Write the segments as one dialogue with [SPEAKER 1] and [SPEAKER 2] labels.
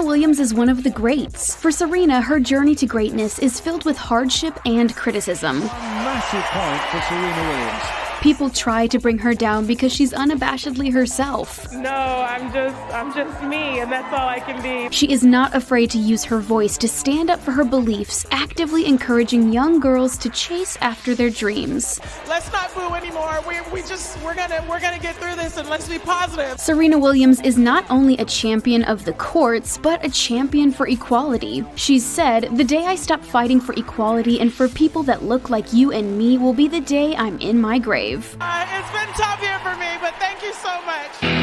[SPEAKER 1] Williams is one of the greats. For Serena, her journey to greatness is filled with hardship and criticism.
[SPEAKER 2] Massive point for Serena Williams.
[SPEAKER 1] People try to bring her down because she's unabashedly herself.
[SPEAKER 3] No, I'm just me, and that's all I can be.
[SPEAKER 1] She is not afraid to use her voice to stand up for her beliefs, actively encouraging young girls to chase after their dreams.
[SPEAKER 3] Let's not boo anymore. We're gonna get through this, and let's be positive.
[SPEAKER 1] Serena Williams is not only a champion of the courts, but a champion for equality. She's said, "The day I stop fighting for equality and for people that look like you and me will be the day I'm in my grave."
[SPEAKER 3] It's been tough here for me, but thank you so much.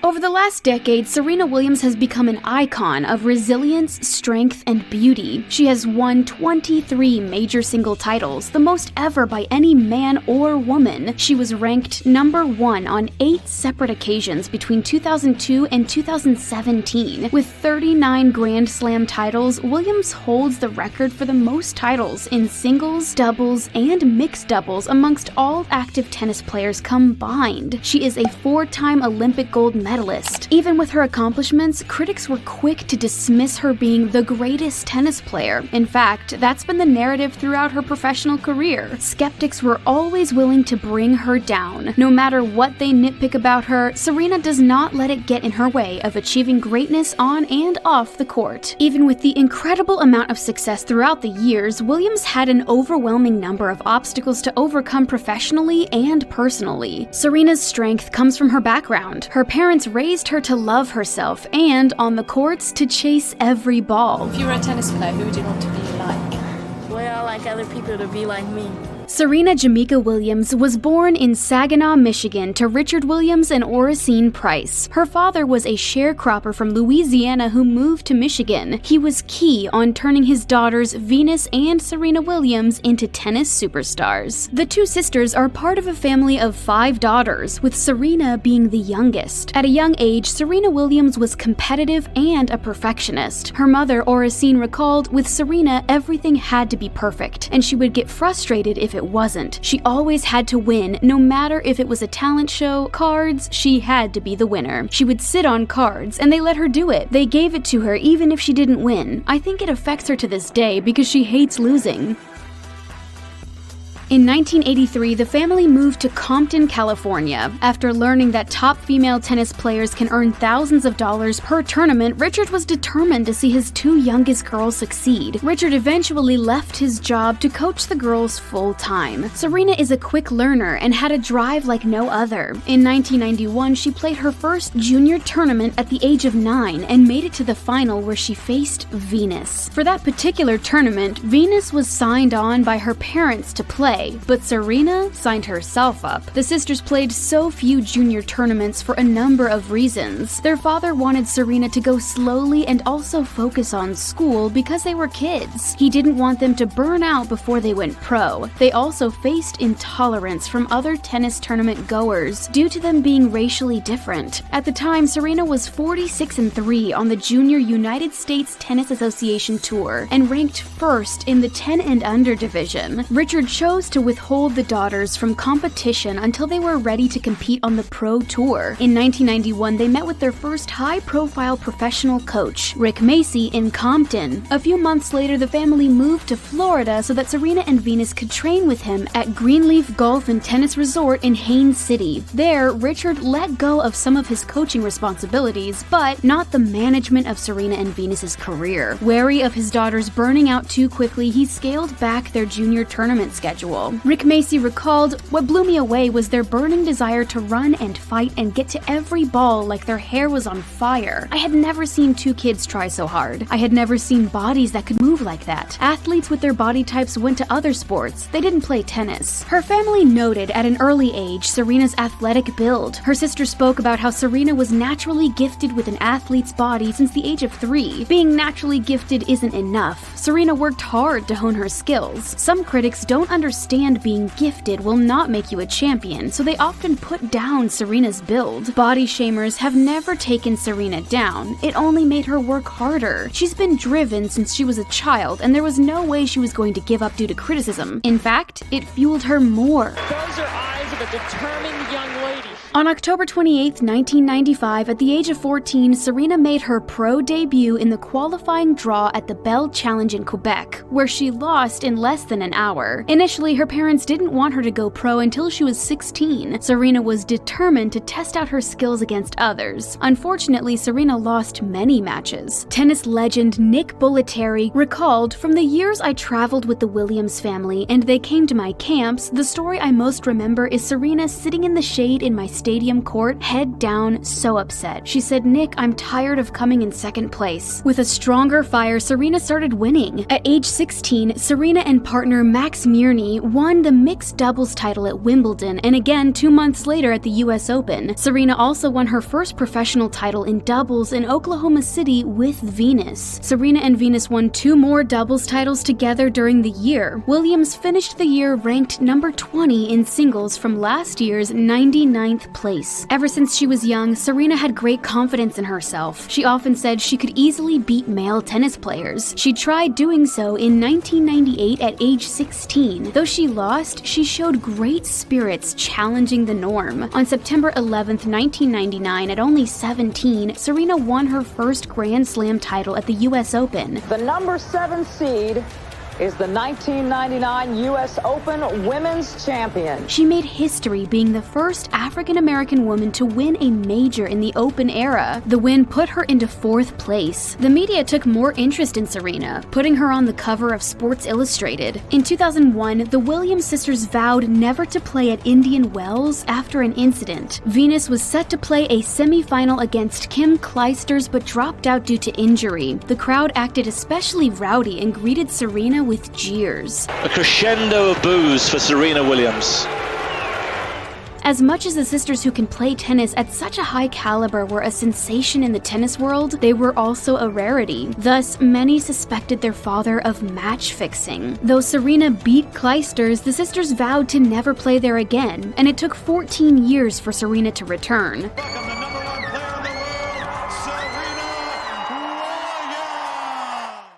[SPEAKER 1] Over the last decade, Serena Williams has become an icon of resilience, strength, and beauty. She has won 23 major single titles, the most ever by any man or woman. She was ranked #1 on 8 separate occasions between 2002 and 2017. With 39 Grand Slam titles, Williams holds the record for the most titles in singles, doubles, and mixed doubles amongst all active tennis players combined. She is a 4-time Olympic gold medalist. Even with her accomplishments, critics were quick to dismiss her being the greatest tennis player. In fact, that's been the narrative throughout her professional career. Skeptics were always willing to bring her down. No matter what they nitpick about her, Serena does not let it get in her way of achieving greatness on and off the court. Even with the incredible amount of success throughout the years, Williams had an overwhelming number of obstacles to overcome professionally and personally. Serena's strength comes from her background. Her parents raised her to love herself and, on the courts, to chase every ball.
[SPEAKER 4] If you were a tennis player, who would you want to be like?
[SPEAKER 5] Well, I like other people to be like me.
[SPEAKER 1] Serena Jamaica Williams was born in Saginaw, Michigan to Richard Williams and Oracene Price. Her father was a sharecropper from Louisiana who moved to Michigan. He was key on turning his daughters Venus and Serena Williams into tennis superstars. The two sisters are part of a family of 5 daughters, with Serena being the youngest. At a young age, Serena Williams was competitive and a perfectionist. Her mother, Oracene, recalled, "With Serena, everything had to be perfect, and she would get frustrated if it wasn't. She always had to win, no matter if it was a talent show, cards, she had to be the winner. She would sit on cards, and they let her do it. They gave it to her even if she didn't win. I think it affects her to this day because she hates losing." In 1983, the family moved to Compton, California. After learning that top female tennis players can earn thousands of dollars per tournament, Richard was determined to see his 2 youngest girls succeed. Richard eventually left his job to coach the girls full-time. Serena is a quick learner and had a drive like no other. In 1991, she played her first junior tournament at the age of 9 and made it to the final where she faced Venus. For that particular tournament, Venus was signed on by her parents to play, but Serena signed herself up. The sisters played so few junior tournaments for a number of reasons. Their father wanted Serena to go slowly and also focus on school because they were kids. He didn't want them to burn out before they went pro. They also faced intolerance from other tennis tournament goers due to them being racially different. At the time, Serena was 46-3 on the Junior United States Tennis Association Tour and ranked first in the 10 and under division. Richard chose to withhold the daughters from competition until they were ready to compete on the pro tour. In 1991, they met with their first high-profile professional coach, Rick Macy, in Compton. A few months later, the family moved to Florida so that Serena and Venus could train with him at Greenleaf Golf and Tennis Resort in Haines City. There, Richard let go of some of his coaching responsibilities, but not the management of Serena and Venus's career. Wary of his daughters burning out too quickly, he scaled back their junior tournament schedule. Rick Macy recalled, "What blew me away was their burning desire to run and fight and get to every ball like their hair was on fire. I had never seen 2 kids try so hard. I had never seen bodies that could move like that. Athletes with their body types went to other sports. They didn't play tennis." Her family noted at an early age Serena's athletic build. Her sister spoke about how Serena was naturally gifted with an athlete's body since the age of 3. Being naturally gifted isn't enough. Serena worked hard to hone her skills. Some critics don't understand being gifted will not make you a champion, so they often put down Serena's build. Body shamers have never taken Serena down. It only made her work harder. She's been driven since she was a child, and there was no way she was going to give up due to criticism. In fact, it fueled her more.
[SPEAKER 2] Close your eyes
[SPEAKER 3] of a determined young lady.
[SPEAKER 1] On October 28, 1995, at the age of 14, Serena made her pro debut in the qualifying draw at the Bell Challenge in Quebec, where she lost in less than an hour. Initially, her parents didn't want her to go pro until she was 16. Serena was determined to test out her skills against others. Unfortunately, Serena lost many matches. Tennis legend Nick Bollettieri recalled, "From the years I traveled with the Williams family and they came to my camps, the story I most remember is Serena sitting in the shade in my stadium court, head down, so upset. She said, 'Nick, I'm tired of coming in second place.'" With a stronger fire, Serena started winning. At age 16, Serena and partner Max Mirny won the mixed doubles title at Wimbledon and again 2 months later at the US Open. Serena also won her first professional title in doubles in Oklahoma City with Venus. Serena and Venus won 2 more doubles titles together during the year. Williams finished the year ranked number 20 in singles from last year's 99th place. Ever since she was young, Serena had great confidence in herself. She often said she could easily beat male tennis players. She tried doing so in 1998 at age 16. Though she lost, she showed great spirits, challenging the norm. On September 11, 1999, at only 17, Serena won her first Grand Slam title at the US Open.
[SPEAKER 6] The number 7 seed is the 1999 U.S. Open Women's Champion.
[SPEAKER 1] She made history being the first African-American woman to win a major in the Open era. The win put her into 4th place. The media took more interest in Serena, putting her on the cover of Sports Illustrated. In 2001, the Williams sisters vowed never to play at Indian Wells after an incident. Venus was set to play a semi-final against Kim Clijsters but dropped out due to injury. The crowd acted especially rowdy and greeted Serena with jeers.
[SPEAKER 7] A crescendo of boos for Serena Williams.
[SPEAKER 1] As much as the sisters who can play tennis at such a high caliber were a sensation in the tennis world, they were also a rarity. Thus, many suspected their father of match fixing. Though Serena beat Clijsters, the sisters vowed to never play there again, and it took 14 years for Serena to return.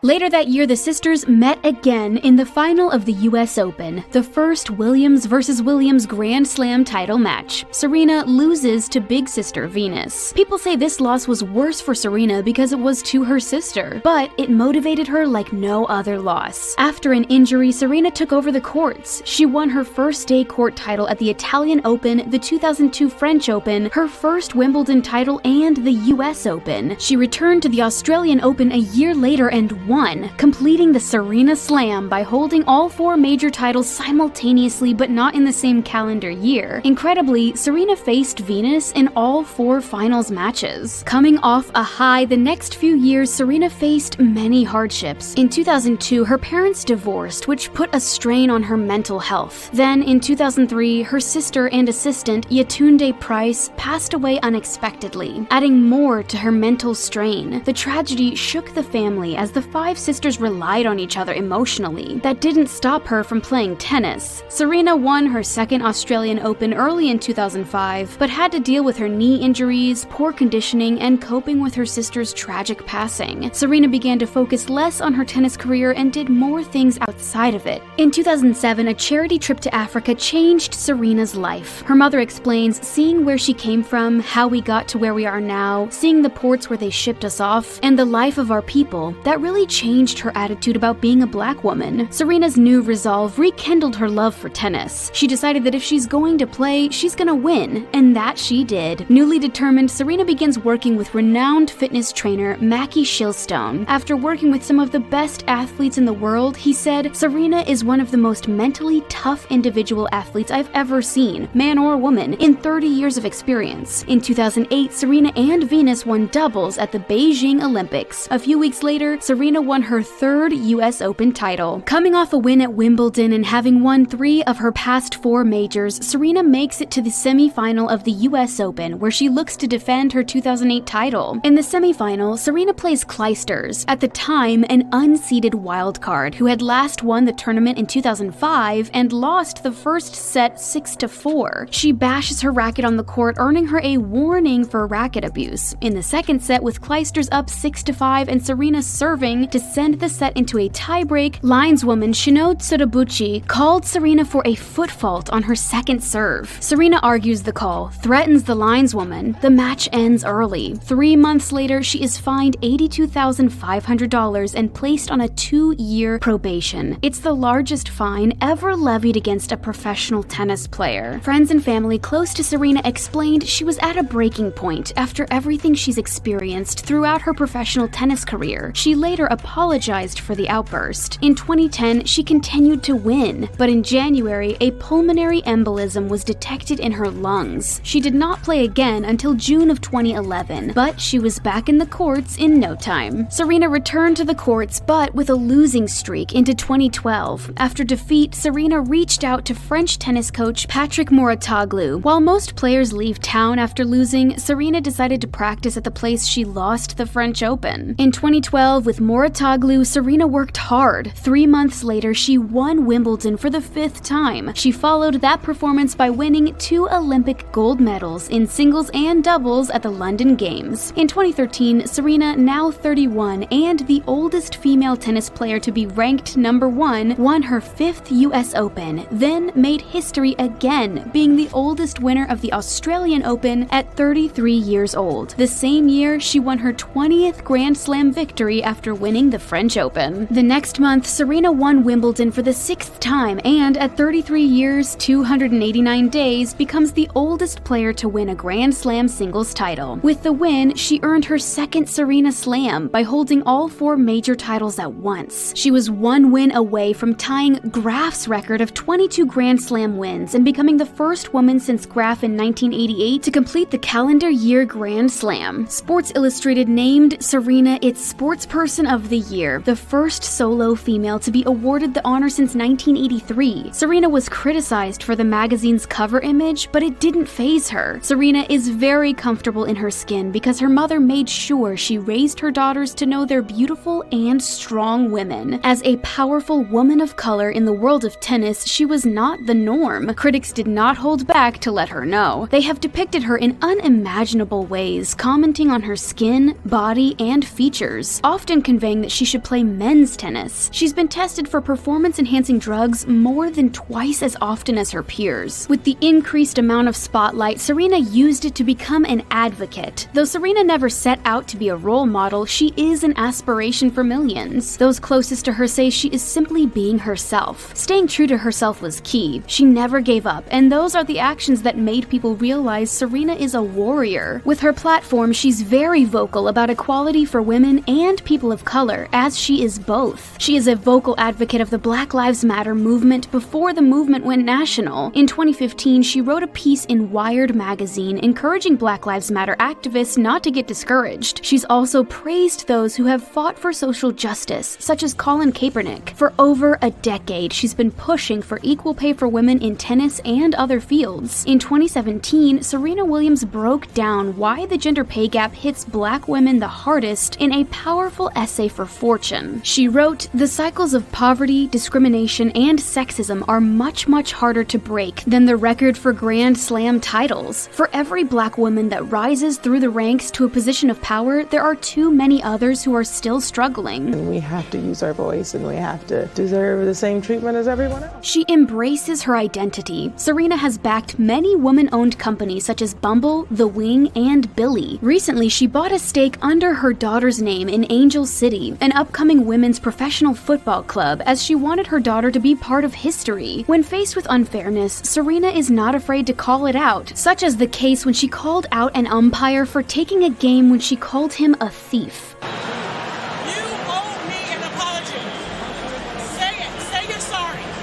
[SPEAKER 1] Later that year, the sisters met again in the final of the US Open, the first Williams vs. Williams Grand Slam title match. Serena loses to big sister Venus. People say this loss was worse for Serena because it was to her sister, but it motivated her like no other loss. After an injury, Serena took over the courts. She won her first day court title at the Italian Open, the 2002 French Open, her first Wimbledon title, and the US Open. She returned to the Australian Open a year later and won, completing the Serena Slam by holding all 4 major titles simultaneously but not in the same calendar year. Incredibly, Serena faced Venus in all 4 finals matches. Coming off a high, the next few years Serena faced many hardships. In 2002, her parents divorced, which put a strain on her mental health. Then, in 2003, her sister and assistant, Yetunde Price, passed away unexpectedly, adding more to her mental strain. The tragedy shook the family as the 5 sisters relied on each other emotionally. That didn't stop her from playing tennis. Serena won her second Australian Open early in 2005, but had to deal with her knee injuries, poor conditioning, and coping with her sister's tragic passing. Serena began to focus less on her tennis career and did more things outside of it. In 2007, a charity trip to Africa changed Serena's life. Her mother explains, "Seeing where she came from, how we got to where we are now, seeing the ports where they shipped us off, and the life of our people, that really changed her attitude about being a black woman." Serena's new resolve rekindled her love for tennis. She decided that if she's going to play, she's gonna win, and that she did. Newly determined, Serena begins working with renowned fitness trainer Mackie Shilstone. After working with some of the best athletes in the world, he said, "Serena is one of the most mentally tough individual athletes I've ever seen, man or woman, in 30 years of experience." In 2008, Serena and Venus won doubles at the Beijing Olympics. A few weeks later, Serena won her 3rd US Open title. Coming off a win at Wimbledon and having won 3 of her past 4 majors, Serena makes it to the semi-final of the US Open, where she looks to defend her 2008 title. In the semi-final, Serena plays Clijsters, at the time an unseeded wildcard, who had last won the tournament in 2005 and lost the first set 6-4. She bashes her racket on the court, earning her a warning for racket abuse. In the second set, with Clijsters up 6-5 and Serena serving, to send the set into a tiebreak, lineswoman Shinode Tsurubuchi called Serena for a foot fault on her second serve. Serena argues the call, threatens the lineswoman. The match ends early. 3 months later, she is fined $82,500 and placed on a 2-year probation. It's the largest fine ever levied against a professional tennis player. Friends and family close to Serena explained she was at a breaking point after everything she's experienced throughout her professional tennis career. She later apologized for the outburst. In 2010, she continued to win, but in January, a pulmonary embolism was detected in her lungs. She did not play again until June of 2011, but she was back in the courts in no time. Serena returned to the courts, but with a losing streak into 2012. After defeat, Serena reached out to French tennis coach Patrick Mouratoglou. While most players leave town after losing, Serena decided to practice at the place she lost the French Open. In 2012, with Mouratoglou, Serena worked hard. 3 months later, she won Wimbledon for the 5th time. She followed that performance by winning 2 Olympic gold medals in singles and doubles at the London Games. In 2013, Serena, now 31 and the oldest female tennis player to be ranked number 1, won her 5th US Open, then made history again, being the oldest winner of the Australian Open at 33 years old. The same year, she won her 20th Grand Slam victory after winning the French Open. The next month, Serena won Wimbledon for the 6th time and, at 33 years, 289 days, becomes the oldest player to win a Grand Slam singles title. With the win, she earned her second Serena Slam by holding all 4 major titles at once. She was 1 win away from tying Graf's record of 22 Grand Slam wins and becoming the first woman since Graf in 1988 to complete the calendar year Grand Slam. Sports Illustrated named Serena its Sportsperson of the Year, the first solo female to be awarded the honor since 1983. Serena was criticized for the magazine's cover image, but it didn't faze her. Serena is very comfortable in her skin because her mother made sure she raised her daughters to know they're beautiful and strong women. As a powerful woman of color in the world of tennis, she was not the norm. Critics did not hold back to let her know. They have depicted her in unimaginable ways, commenting on her skin, body, and features, often conveying that she should play men's tennis. She's been tested for performance-enhancing drugs more than twice as often as her peers. With the increased amount of spotlight, Serena used it to become an advocate. Though Serena never set out to be a role model, she is an aspiration for millions. Those closest to her say she is simply being herself. Staying true to herself was key. She never gave up, and those are the actions that made people realize Serena is a warrior. With her platform, she's very vocal about equality for women and people of color, as she is both. She is a vocal advocate of the Black Lives Matter movement before the movement went national. In 2015, she wrote a piece in Wired magazine encouraging Black Lives Matter activists not to get discouraged. She's also praised those who have fought for social justice, such as Colin Kaepernick. For over a decade, she's been pushing for equal pay for women in tennis and other fields. In 2017, Serena Williams broke down why the gender pay gap hits Black women the hardest in a powerful essay for Fortune. She wrote, "The cycles of poverty, discrimination, and sexism are much harder to break than the record for Grand Slam titles. For every Black woman that rises through the ranks to a position of power, there are too many others who are still struggling."
[SPEAKER 8] And we have to use our voice, and we have to deserve the same treatment as everyone else.
[SPEAKER 1] She embraces her identity. Serena has backed many woman-owned companies such as Bumble, The Wing, and Billy. Recently, she bought a stake under her daughter's name in Angel City, an upcoming women's professional football club, as she wanted her daughter to be part of history. When faced with unfairness, Serena is not afraid to call it out, such as the case when she called out an umpire for taking a game when she called him a thief.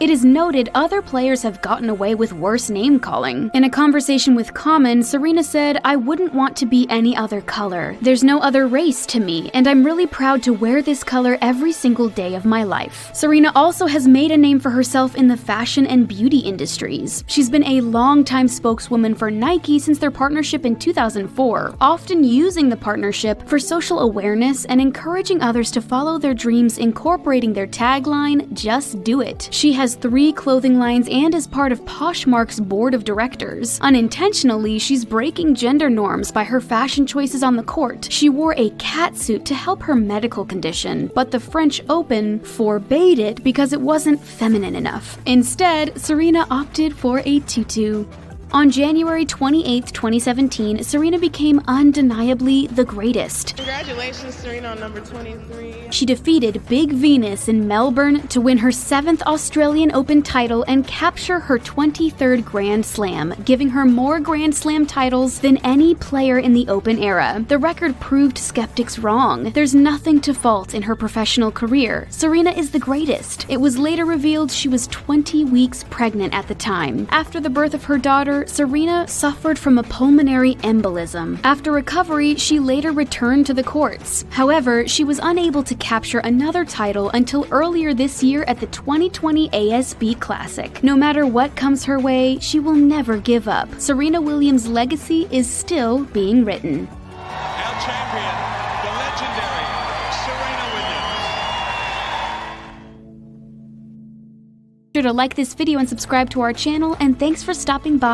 [SPEAKER 1] It is noted other players have gotten away with worse name-calling. In a conversation with Common, Serena said, "I wouldn't want to be any other color. There's no other race to me, and I'm really proud to wear this color every single day of my life." Serena also has made a name for herself in the fashion and beauty industries. She's been a long-time spokeswoman for Nike since their partnership in 2004, often using the partnership for social awareness and encouraging others to follow their dreams, incorporating their tagline, "Just do it." She has has 3 clothing lines and is part of Poshmark's board of directors. Unintentionally, she's breaking gender norms by her fashion choices on the court. She wore a catsuit to help her medical condition, but the French Open forbade it because it wasn't feminine enough. Instead, Serena opted for a tutu. On January 28, 2017, Serena became undeniably the greatest.
[SPEAKER 3] Congratulations, Serena, on number 23.
[SPEAKER 1] She defeated Big Venus in Melbourne to win her 7th Australian Open title and capture her 23rd Grand Slam, giving her more Grand Slam titles than any player in the Open era. The record proved skeptics wrong. There's nothing to fault in her professional career. Serena is the greatest. It was later revealed she was 20 weeks pregnant at the time. After the birth of her daughter, Serena suffered from a pulmonary embolism. After recovery, she later returned to the courts. However, she was unable to capture another title until earlier this year at the 2020 ASB Classic. No matter what comes her way, she will never give up. Serena Williams' legacy is still being written.
[SPEAKER 2] Our champion, the legendary Serena Williams.
[SPEAKER 1] Be sure to like this video and subscribe to our channel, and thanks for stopping by.